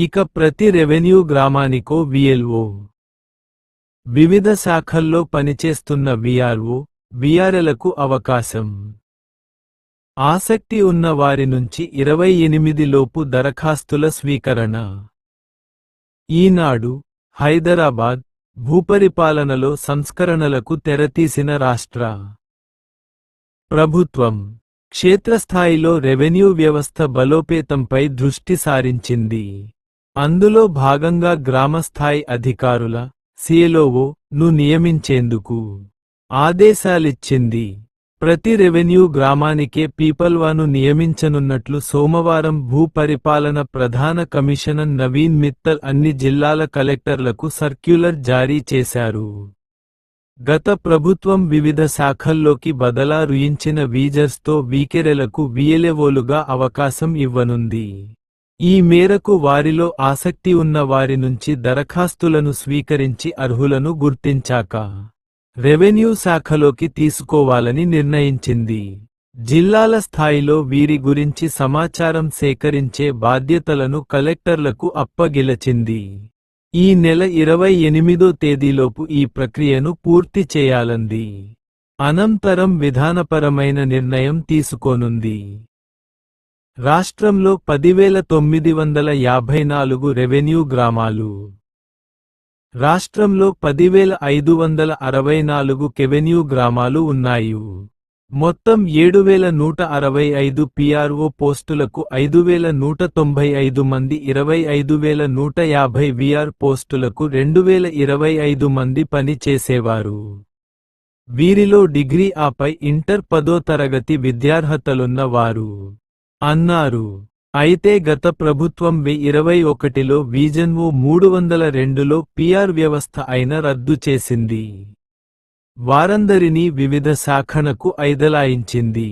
ఇక ప్రతి రెవెన్యూ గ్రామానికో విఎల్ఓ, వివిధ శాఖల్లో పనిచేస్తున్న విఆర్ఓ, విఆర్ఎలకు అవకాశం. ఆసక్తి ఉన్న వారి నుంచి 28 లోపు దరఖాస్తుల స్వీకరణ. ఈనాడు, హైదరాబాద్ భూపరిపాలనలో సంస్కరణలకు తెరతీసిన రాష్ట్ర ప్రభుత్వం క్షేత్రస్థాయిలో రెవెన్యూ వ్యవస్థ బలోపేతంపై దృష్టి సారించింది. అందులో భాగంగా గ్రామస్థాయి అధికారుల సిఎల్ఓ ను నియమించేందుకు ఆదేశాలిచ్చింది. ప్రతి రెవెన్యూ గ్రామానికే పీపల్వాను నియమించనున్నట్లు సోమవారం భూపరిపాలన ప్రధాన కమిషనర్ నవీన్ మిత్తల్ అన్ని జిల్లాల కలెక్టర్లకు సర్క్యులర్ జారీ చేశారు. గత ప్రభుత్వం వివిధ శాఖల్లోకి బదలాయించిన వీజర్స్తో వీకెరెలకు విఎల్ఓలుగా అవకాశం ఇవ్వనుంది. ఈ మేరకు వారిలో ఆసక్తి ఉన్న వారి నుంచి దరఖాస్తులను స్వీకరించి అర్హులను గుర్తించాక రెవెన్యూ శాఖలోకి తీసుకోవాలని నిర్ణయించింది. జిల్లాల స్థాయిలో వీరి గురించి సమాచారం సేకరించే బాధ్యతలను కలెక్టర్లకు అప్పగిలచింది. ఈ నెల 28వ తేదీలోపు ఈ ప్రక్రియను పూర్తి చేయాలంది. అనంతరం విధానపరమైన నిర్ణయం తీసుకోనుంది. రాష్ట్రంలో 10,954 రెవెన్యూ గ్రామాలు, రాష్ట్రంలో 10,564 కెవెన్యూ గ్రామాలు ఉన్నాయి. మొత్తం 7,165 పిఆర్ఓ పోస్టులకు 5,195 మంది, 25,150 విఆర్ పోస్టులకు 2,025 మంది పని చేసేవారు. వీరిలో డిగ్రీ ఆపై ఇంటర్ 10వ తరగతి విద్యార్హతలున్న వారు అన్నారు. అయితే గత ప్రభుత్వం 2021లో విజన్ 302లో పిఆర్ వ్యవస్థ అయిన రద్దు చేసింది. వారందరినీ వివిధ శాఖలకు ఐదలాయించింది.